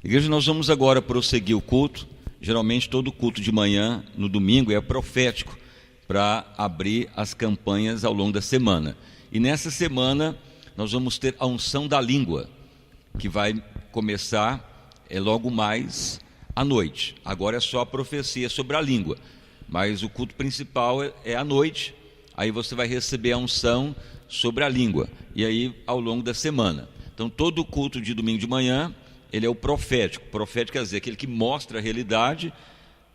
Igreja, nós vamos agora prosseguir o culto. Geralmente todo culto de manhã, no domingo, é profético, para abrir as campanhas ao longo da semana. E nessa semana nós vamos ter a unção da língua, que vai começar logo mais à noite. Agora é só a profecia sobre a língua, mas o culto principal é à noite. Aí você vai receber a unção sobre a língua, e aí ao longo da semana. Então todo o culto de domingo de manhã, ele é o profético. Profético quer dizer aquele que mostra a realidade,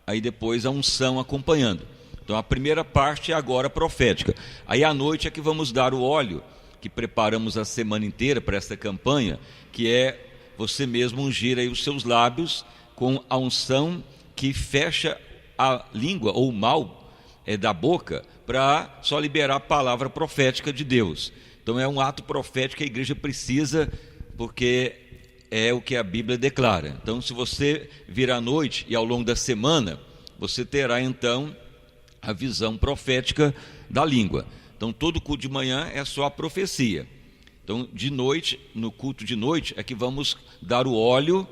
aí depois a unção acompanhando. Então a primeira parte é agora profética. Aí à noite é que vamos dar o óleo, que preparamos a semana inteira para esta campanha, que é você mesmo ungir aí os seus lábios com a unção que fecha a língua ou o mal da boca, para só liberar a palavra profética de Deus. Então é um ato profético que a igreja precisa, porque é o que a Bíblia declara. Então, se você vir à noite e ao longo da semana, você terá então a visão profética da língua. Então, todo culto de manhã é só a profecia. Então, de noite, no culto de noite, é que vamos dar o óleo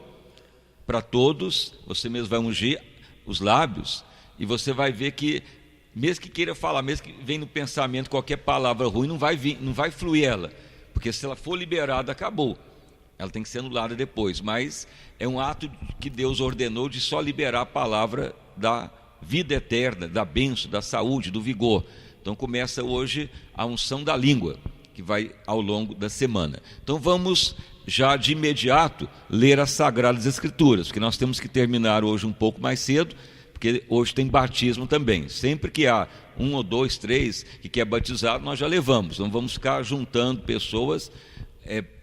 para todos. Você mesmo vai ungir os lábios, e você vai ver que, mesmo que queira falar, mesmo que venha no pensamento qualquer palavra ruim, não vai fluir ela, porque se ela for liberada, acabou. Ela tem que ser anulada depois, mas é um ato que Deus ordenou de só liberar a palavra da vida eterna, da bênção, da saúde, do vigor. Então começa hoje a unção da língua, que vai ao longo da semana. Então vamos já de imediato ler as Sagradas Escrituras, porque nós temos que terminar hoje um pouco mais cedo, porque hoje tem batismo também. Sempre que há 1 ou 2, 3 que quer batizar, nós já levamos. Não vamos ficar juntando pessoas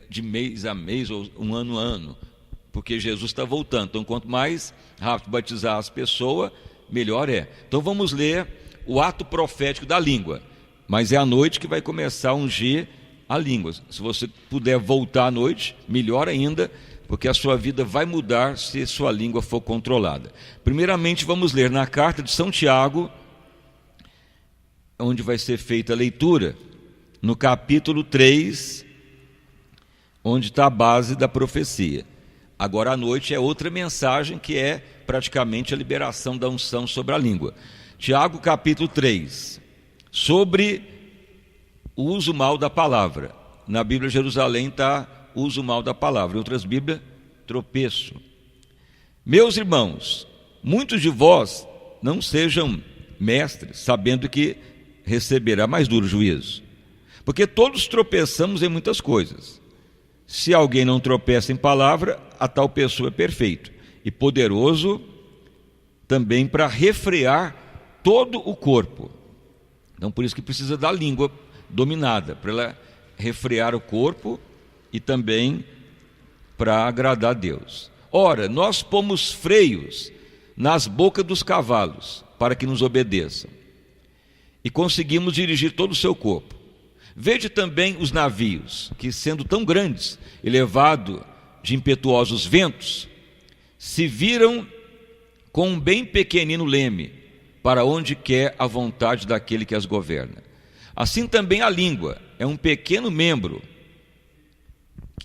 de mês a mês ou um ano a ano, porque Jesus está voltando. Então quanto mais rápido batizar as pessoas, melhor é. Então vamos ler o ato profético da língua, mas é à noite que vai começar a ungir a língua. Se você puder voltar à noite, melhor ainda, porque a sua vida vai mudar se sua língua for controlada. Primeiramente vamos ler na carta de São Tiago, onde vai ser feita a leitura, no capítulo 3, onde está a base da profecia. Agora à noite é outra mensagem, que é praticamente a liberação da unção sobre a língua. Tiago capítulo 3, sobre o uso mal da palavra. Na Bíblia Jerusalém está uso mal da palavra, em outras Bíblias, tropeço. Meus irmãos, muitos de vós não sejam mestres, sabendo que receberá mais duro juízo, porque todos tropeçamos em muitas coisas. Se alguém não tropeça em palavra, a tal pessoa é perfeito e poderoso também para refrear todo o corpo. Então por isso que precisa da língua dominada, para ela refrear o corpo e também para agradar a Deus. Ora, nós pomos freios nas bocas dos cavalos para que nos obedeçam, e conseguimos dirigir todo o seu corpo. Vede também os navios, que sendo tão grandes e levados de impetuosos ventos, se viram com um bem pequenino leme, para onde quer a vontade daquele que as governa. Assim também a língua é um pequeno membro,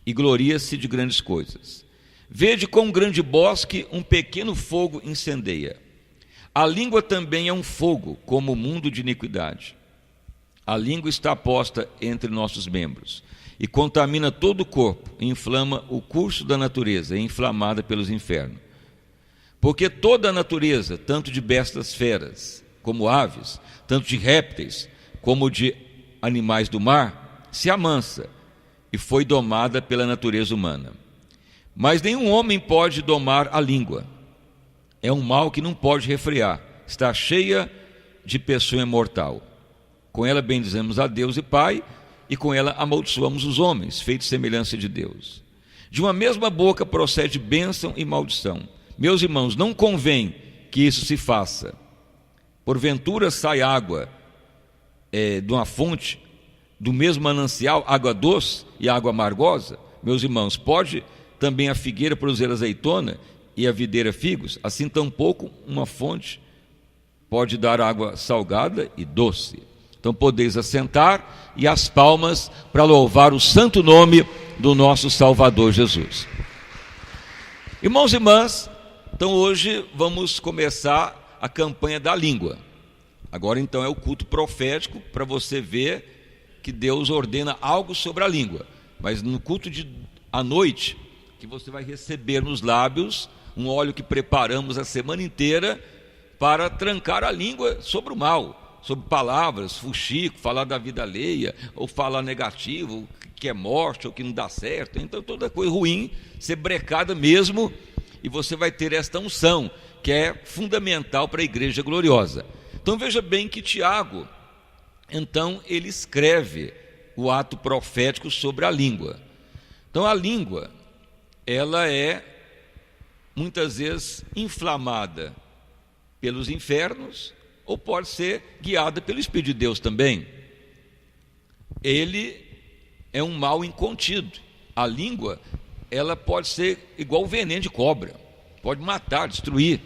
e gloria-se de grandes coisas. Vede com um grande bosque um pequeno fogo incendeia. A língua também é um fogo, como o mundo de iniquidade. A língua está posta entre nossos membros e contamina todo o corpo, e inflama o curso da natureza, é inflamada pelos infernos. Porque toda a natureza, tanto de bestas feras como aves, tanto de répteis como de animais do mar, se amansa e foi domada pela natureza humana. Mas nenhum homem pode domar a língua. É um mal que não pode refrear, está cheia de peçonha mortal. Com ela bendizemos a Deus e Pai, e com ela amaldiçoamos os homens, feitos semelhança de Deus. De uma mesma boca procede bênção e maldição. Meus irmãos, não convém que isso se faça. Porventura sai água de uma fonte, do mesmo manancial, água doce e água amargosa? Meus irmãos, pode também a figueira produzir azeitona e a videira figos? Assim tampouco uma fonte pode dar água salgada e doce. Então podeis assentar, e as palmas para louvar o santo nome do nosso Salvador Jesus. Irmãos e irmãs, então hoje vamos começar a campanha da língua. Agora então é o culto profético, para você ver que Deus ordena algo sobre a língua. Mas no culto à noite, que você vai receber nos lábios um óleo que preparamos a semana inteira para trancar a língua sobre o mal, sobre palavras, fuxico, falar da vida alheia, ou falar negativo, que é morte, ou que não dá certo. Então toda coisa ruim ser brecada mesmo, e você vai ter esta unção, que é fundamental para a igreja gloriosa. Então veja bem que Tiago, então ele escreve o ato profético sobre a língua. Então a língua, ela é muitas vezes inflamada pelos infernos, ou pode ser guiada pelo Espírito de Deus também. Ele é um mal incontido. A língua, ela pode ser igual o veneno de cobra, pode matar, destruir.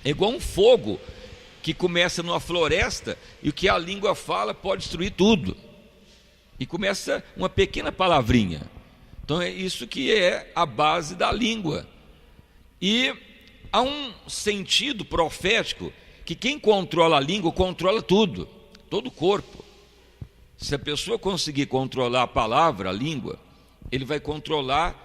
É igual um fogo que começa numa floresta, e o que a língua fala pode destruir tudo. E começa uma pequena palavrinha. Então é isso que é a base da língua. E há um sentido profético que quem controla a língua controla tudo, todo o corpo. Se a pessoa conseguir controlar a palavra, a língua, ele vai controlar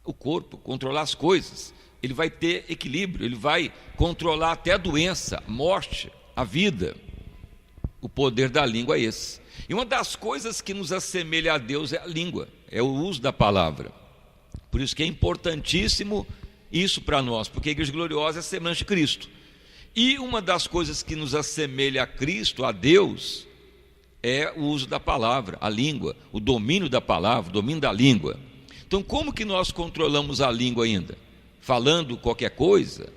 o corpo, controlar as coisas. Ele vai ter equilíbrio, ele vai controlar até a doença, a morte, a vida. O poder da língua é esse. E uma das coisas que nos assemelha a Deus é a língua, é o uso da palavra. Por isso que é importantíssimo isso para nós, porque a Igreja Gloriosa é semelhante a Cristo. E uma das coisas que nos assemelha a Cristo, a Deus, é o uso da palavra, a língua, o domínio da palavra, o domínio da língua. Então como que nós controlamos a língua ainda? Falando qualquer coisa?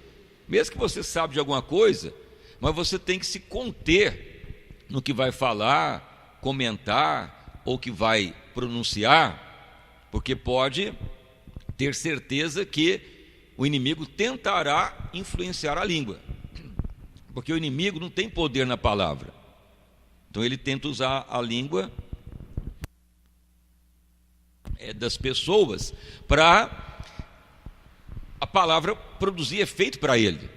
Mesmo que você sabe de alguma coisa, mas você tem que se conter no que vai falar, comentar, ou que vai pronunciar, porque pode ter certeza que o inimigo tentará influenciar a língua, porque o inimigo não tem poder na palavra. Então ele tenta usar a língua das pessoas para a palavra produzir efeito para ele.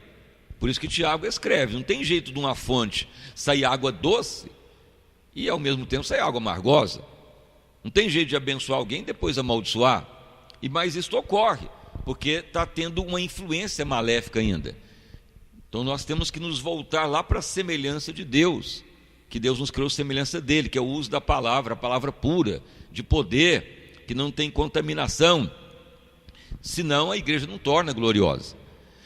Por isso que Tiago escreve: não tem jeito de uma fonte sair água doce e ao mesmo tempo sair água amargosa. Não tem jeito de abençoar alguém e depois amaldiçoar. Mas isso ocorre porque está tendo uma influência maléfica ainda. Então nós temos que nos voltar lá para a semelhança de Deus, que Deus nos criou semelhança dele, que é o uso da palavra, a palavra pura, de poder, que não tem contaminação, senão a igreja não torna gloriosa.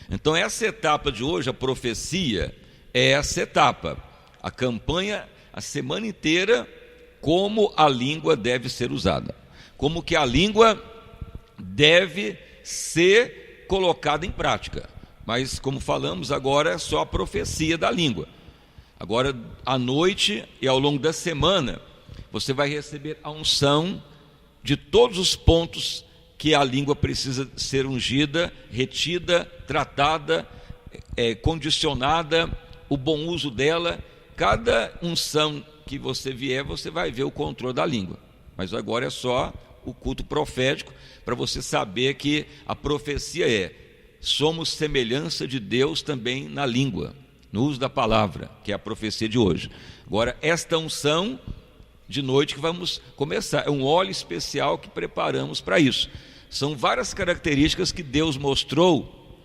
Então essa etapa de hoje, a profecia, é essa etapa, a campanha, a semana inteira, como a língua deve ser usada, como que a língua deve ser colocada em prática. Mas como falamos agora, é só a profecia da língua. Agora à noite e ao longo da semana, você vai receber a unção de todos os pontos que a língua precisa ser ungida, retida, tratada, condicionada, o bom uso dela. Cada unção que você vier, você vai ver o controle da língua. Mas agora é só o culto profético, para você saber que a profecia somos semelhança de Deus também na língua, no uso da palavra, que é a profecia de hoje. Agora, esta unção de noite que vamos começar, é um óleo especial que preparamos para isso. São várias características que Deus mostrou,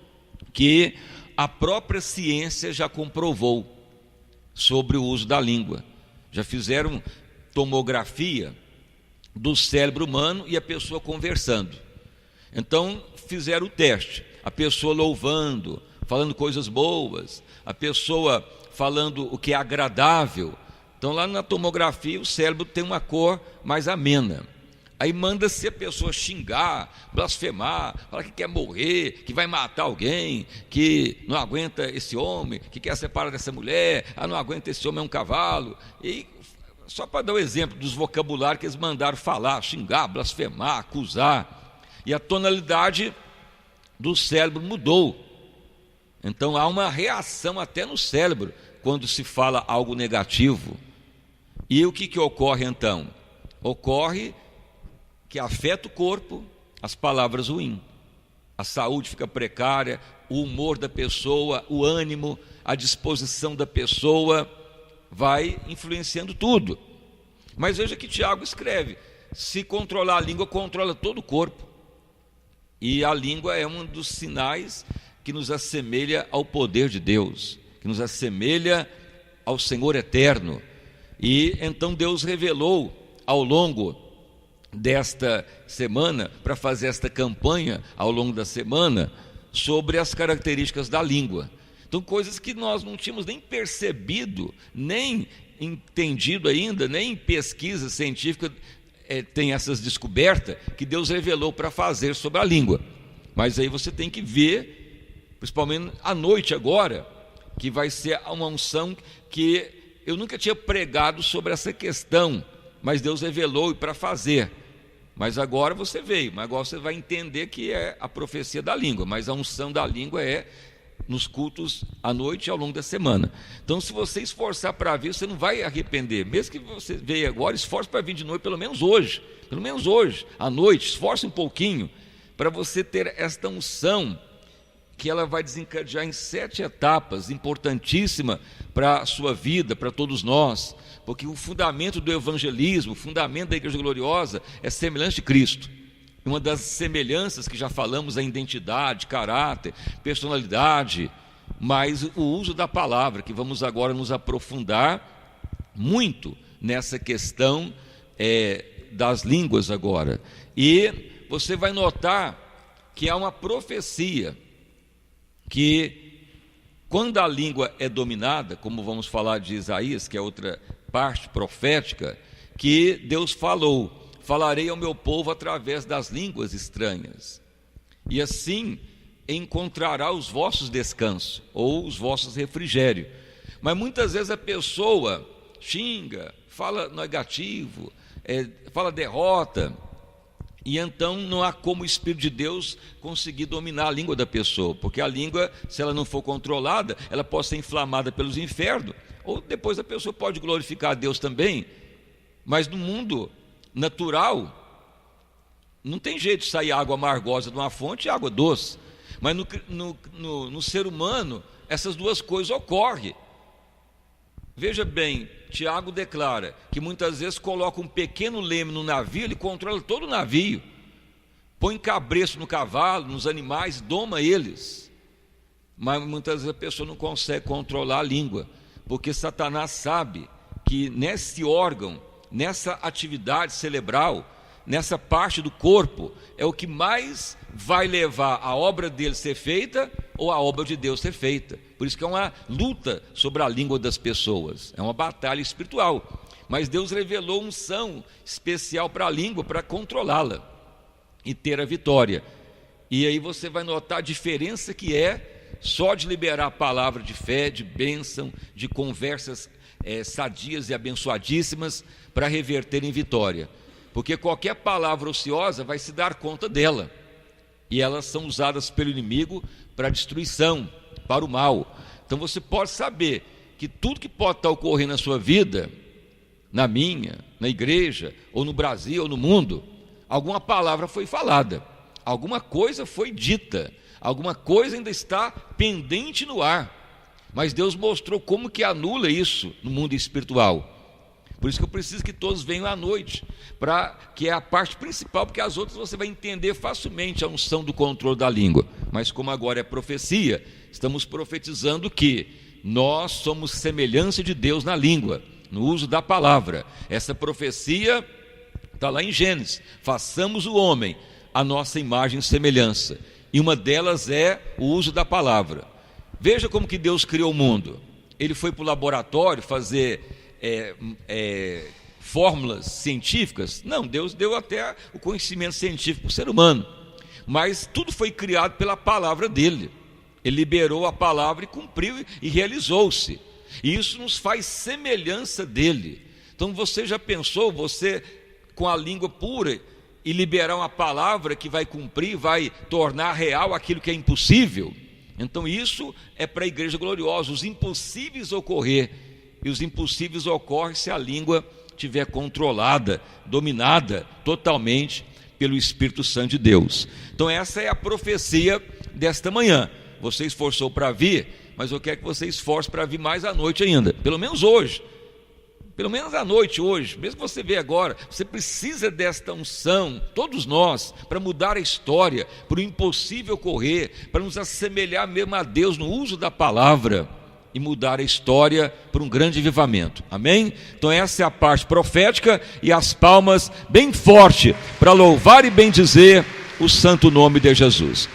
que a própria ciência já comprovou sobre o uso da língua. Já fizeram tomografia do cérebro humano e a pessoa conversando. Então fizeram o teste, a pessoa louvando, falando coisas boas, a pessoa falando o que é agradável. Então lá na tomografia o cérebro tem uma cor mais amena. Aí manda-se a pessoa xingar, blasfemar, falar que quer morrer, que vai matar alguém, que não aguenta esse homem, que quer separar dessa mulher, não aguenta esse homem, é um cavalo. E só para dar o exemplo dos vocabulários que eles mandaram falar, xingar, blasfemar, acusar. E a tonalidade do cérebro mudou. Então há uma reação até no cérebro quando se fala algo negativo. E o que ocorre então? Ocorre que afeta o corpo as palavras ruins. a saúde fica precária, o humor da pessoa, o ânimo, a disposição da pessoa, vai influenciando tudo. Mas veja que Tiago escreve: se controlar a língua, controla todo o corpo. E a língua é um dos sinais que nos assemelha ao poder de Deus, que nos assemelha ao Senhor eterno. E então Deus revelou ao longo desta semana, para fazer esta campanha ao longo da semana, sobre as características da língua. Então, coisas que nós não tínhamos nem percebido, nem entendido ainda, nem em pesquisa científica tem essas descobertas que Deus revelou para fazer sobre a língua. Mas aí você tem que ver, principalmente à noite agora, que vai ser uma unção que eu nunca tinha pregado sobre essa questão, mas Deus revelou para fazer. Mas agora você veio, mas agora você vai entender que é a profecia da língua, mas a unção da língua é nos cultos à noite e ao longo da semana. Então, se você esforçar para vir, você não vai arrepender. Mesmo que você veja agora, esforce para vir de noite, pelo menos hoje, à noite, esforce um pouquinho, para você ter esta unção, que ela vai desencadear em 7 etapas, importantíssima para a sua vida, para todos nós, porque o fundamento do evangelismo, o fundamento da Igreja Gloriosa é semelhança de Cristo. Uma das semelhanças que já falamos é identidade, caráter, personalidade, mas o uso da palavra, que vamos agora nos aprofundar muito nessa questão das línguas agora. E você vai notar que há uma profecia, que quando a língua é dominada, como vamos falar de Isaías, que é outra parte profética, que Deus falou: falarei ao meu povo através das línguas estranhas, e assim encontrará os vossos descansos, ou os vossos refrigérios. Mas muitas vezes a pessoa xinga, fala negativo, fala derrota, e então não há como o Espírito de Deus conseguir dominar a língua da pessoa, porque a língua, se ela não for controlada, ela pode ser inflamada pelos infernos, ou depois a pessoa pode glorificar a Deus também. Mas no mundo natural, não tem jeito de sair água amargosa de uma fonte e água doce. Mas no ser humano, essas duas coisas ocorrem. Veja bem, Tiago declara que muitas vezes coloca um pequeno leme no navio, ele controla todo o navio, põe cabresto no cavalo, nos animais, doma eles. Mas muitas vezes a pessoa não consegue controlar a língua, porque Satanás sabe que nesse órgão, nessa atividade cerebral, nessa parte do corpo, é o que mais vai levar a obra dele ser feita ou a obra de Deus ser feita. Por isso que é uma luta sobre a língua das pessoas, é uma batalha espiritual. Mas Deus revelou unção especial para a língua, para controlá-la e ter a vitória. E aí você vai notar a diferença que é só de liberar a palavra de fé, de bênção, de conversas sadias e abençoadíssimas, para reverter em vitória. Porque qualquer palavra ociosa vai se dar conta dela, e elas são usadas pelo inimigo para destruição, para o mal. Então você pode saber que tudo que pode estar ocorrendo na sua vida, na minha, na igreja, ou no Brasil, ou no mundo, alguma palavra foi falada, alguma coisa foi dita, alguma coisa ainda está pendente no ar. Mas Deus mostrou como que anula isso no mundo espiritual. Por isso que eu preciso que todos venham à noite, que é a parte principal, porque as outras você vai entender facilmente a unção do controle da língua. Mas como agora é profecia, estamos profetizando que nós somos semelhança de Deus na língua, no uso da palavra. Essa profecia está lá em Gênesis: façamos o homem a nossa imagem e semelhança, e uma delas é o uso da palavra. Veja como que Deus criou o mundo. Ele foi para o laboratório fazer fórmulas científicas? Não, Deus deu até o conhecimento científico para o ser humano, mas tudo foi criado pela palavra dele. Ele liberou a palavra e cumpriu e realizou-se, e isso nos faz semelhança dele. Então você já pensou, você com a língua pura e liberar uma palavra que vai cumprir, vai tornar real aquilo que é impossível? Então isso é para a igreja gloriosa, os impossíveis ocorrer. E os impossíveis ocorrem se a língua estiver controlada, dominada totalmente pelo Espírito Santo de Deus. Então essa é a profecia desta manhã. Você esforçou para vir, mas eu quero que você esforce para vir mais à noite ainda, pelo menos hoje. Pelo menos à noite hoje, mesmo que você vê agora, você precisa desta unção, todos nós, para mudar a história, para o impossível ocorrer, para nos assemelhar mesmo a Deus no uso da palavra e mudar a história para um grande avivamento. Amém? Então essa é a parte profética, e as palmas bem forte para louvar e bendizer o santo nome de Jesus.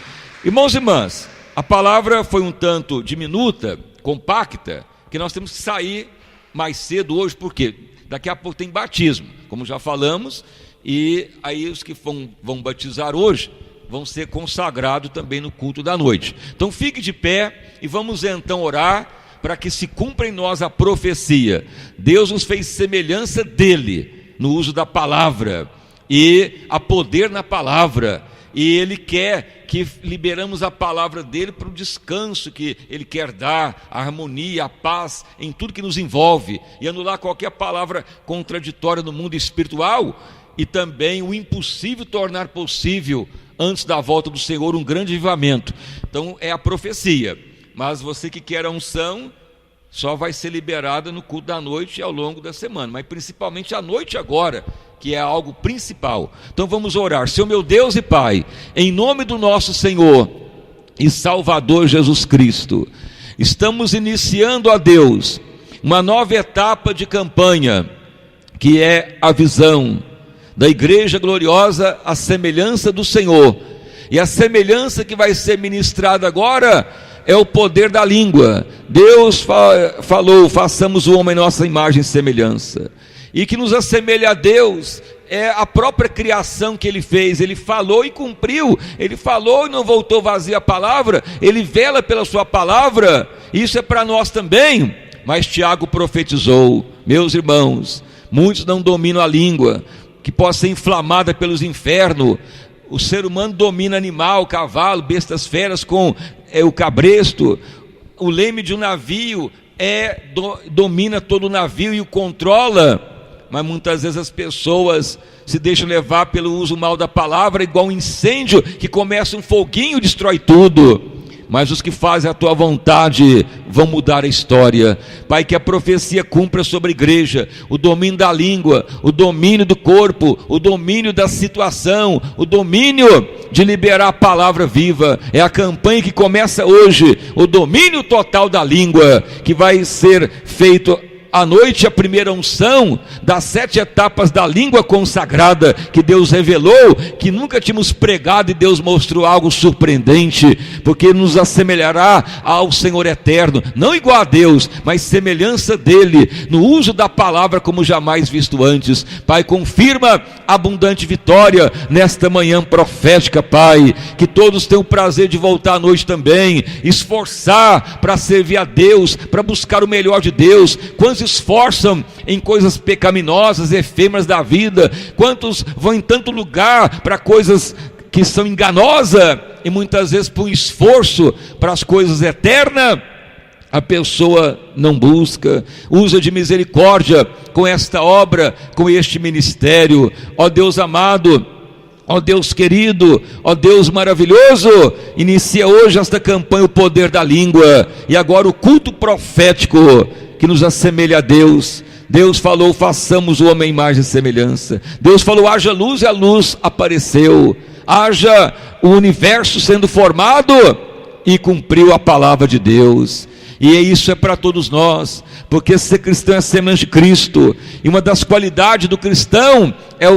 Irmãos e irmãs, a palavra foi um tanto diminuta, compacta, que nós temos que sair mais cedo hoje, porque daqui a pouco tem batismo, como já falamos, e aí os que vão batizar hoje vão ser consagrados também no culto da noite. Então fique de pé e vamos então orar para que se cumpra em nós a profecia. Deus nos fez semelhança dele no uso da palavra, e há poder na palavra, e Ele quer que liberamos a palavra dele para o descanso que Ele quer dar, a harmonia, a paz em tudo que nos envolve, e anular qualquer palavra contraditória no mundo espiritual, e também o impossível tornar possível, antes da volta do Senhor, um grande avivamento. Então é a profecia, mas você que quer a unção, só vai ser liberada no culto da noite e ao longo da semana, mas principalmente à noite agora, que é algo principal. Então vamos orar. Senhor meu Deus e Pai, em nome do nosso Senhor e Salvador Jesus Cristo, estamos iniciando, a Deus, uma nova etapa de campanha, que é a visão da Igreja Gloriosa, a semelhança do Senhor. E a semelhança que vai ser ministrada agora é o poder da língua. Deus falou: façamos o homem nossa imagem e semelhança. E que nos assemelha a Deus é a própria criação que Ele fez. Ele falou e cumpriu. Ele falou e não voltou vazio a palavra. Ele vela pela sua palavra. Isso é para nós também. Mas Tiago profetizou: meus irmãos, muitos não dominam a língua, que possa ser inflamada pelos infernos. O ser humano domina animal, cavalo, bestas feras com o cabresto. O leme de um navio domina todo o navio e o controla. Mas muitas vezes as pessoas se deixam levar pelo uso mal da palavra, igual um incêndio que começa um foguinho e destrói tudo. Mas os que fazem a tua vontade vão mudar a história. Pai, que a profecia cumpra sobre a igreja, o domínio da língua, o domínio do corpo, o domínio da situação, o domínio de liberar a palavra viva. É a campanha que começa hoje, o domínio total da língua, que vai ser feito à noite, a primeira unção das 7 etapas da língua consagrada, que Deus revelou, que nunca tínhamos pregado, e Deus mostrou algo surpreendente, porque nos assemelhará ao Senhor eterno, não igual a Deus, mas semelhança dele, no uso da palavra como jamais visto antes. Pai, confirma abundante vitória nesta manhã profética, Pai, que todos tenham o prazer de voltar à noite também, esforçar para servir a Deus, para buscar o melhor de Deus. Quantos esforçam em coisas pecaminosas, efêmeras da vida? Quantos vão em tanto lugar para coisas que são enganosas, e muitas vezes por esforço para as coisas eternas, a pessoa não busca. Usa de misericórdia com esta obra, com este ministério, ó Deus amado, ó Deus querido, ó Deus maravilhoso. Inicia hoje esta campanha, o poder da língua, e agora o culto profético que nos assemelha a Deus. Deus falou: façamos o homem imagem e semelhança. Deus falou: haja luz, e a luz apareceu. Haja o universo sendo formado, e cumpriu a palavra de Deus. E isso é para todos nós, porque ser cristão é semelhante de Cristo, e uma das qualidades do cristão é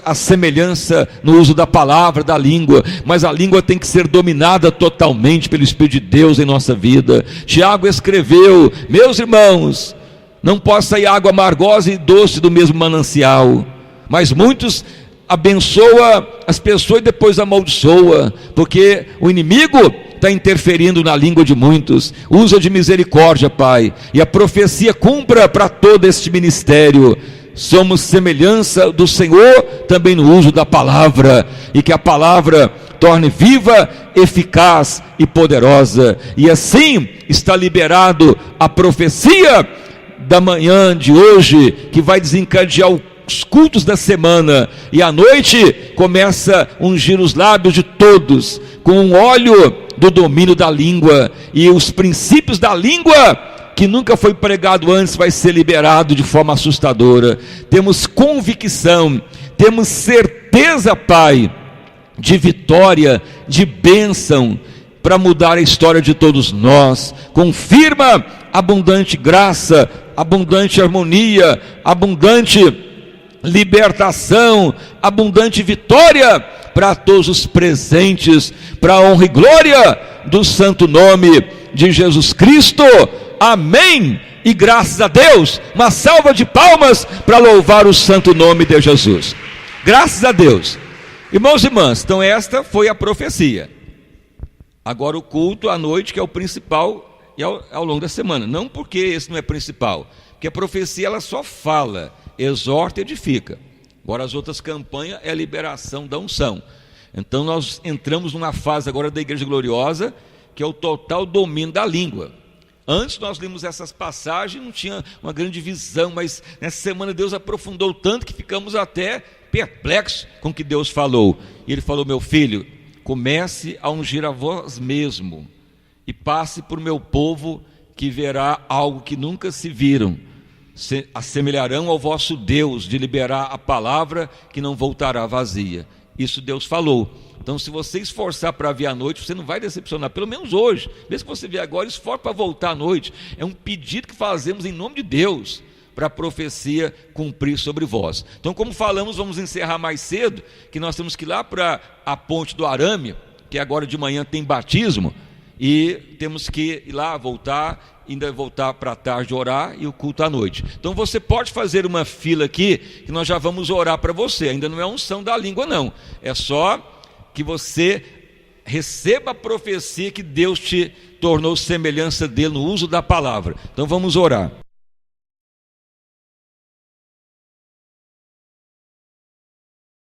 a semelhança no uso da palavra, da língua. Mas a língua tem que ser dominada totalmente pelo Espírito de Deus em nossa vida. Tiago escreveu: meus irmãos, não pode sair água amargosa e doce do mesmo manancial. Mas muitos abençoa as pessoas e depois amaldiçoa, porque o inimigo está interferindo na língua de muitos. Usa de misericórdia, Pai, e a profecia cumpra para todo este ministério. Somos semelhança do Senhor também no uso da palavra, e que a palavra torne viva, eficaz e poderosa. E assim está liberado a profecia da manhã de hoje, que vai desencadear o os cultos da semana, e à noite começa a ungir os lábios de todos com um óleo do domínio da língua, e os princípios da língua que nunca foi pregado antes vai ser liberado de forma assustadora. Temos convicção, temos certeza, Pai, de vitória, de bênção, para mudar a história de todos nós. Confirma abundante graça, abundante harmonia, abundante libertação, abundante vitória para todos os presentes, para a honra e glória do santo nome de Jesus Cristo. Amém. E graças a Deus, uma salva de palmas para louvar o santo nome de Jesus. Graças a Deus. Irmãos e irmãs, então esta foi a profecia. Agora o culto à noite, que é o principal, e ao longo da semana. Não porque esse não é principal, porque a profecia ela só fala, exorta e edifica. Agora as outras campanhas é a liberação da unção. Então nós entramos numa fase agora da Igreja Gloriosa, que é o total domínio da língua. Antes nós lemos essas passagens, não tinha uma grande visão, mas nessa semana Deus aprofundou tanto que ficamos até perplexos com o que Deus falou. E Ele falou: meu filho, comece a ungir a vós mesmo, e passe por meu povo, que verá algo que nunca se viram. Se assemelharão ao vosso Deus, de liberar a palavra que não voltará vazia. Isso Deus falou. Então, se você esforçar para vir à noite, você não vai decepcionar, pelo menos hoje. Mesmo que você vier agora, esforce para voltar à noite. É um pedido que fazemos em nome de Deus, para a profecia cumprir sobre vós. Então, como falamos, vamos encerrar mais cedo, que nós temos que ir lá para a ponte do Arame, que agora de manhã tem batismo, e temos que ir lá, voltar, ainda voltar para a tarde orar, e o culto à noite. Então você pode fazer uma fila aqui, que nós já vamos orar para você. Ainda não é unção da língua não, é só que você receba a profecia que Deus te tornou semelhança dele no uso da palavra. Então vamos orar.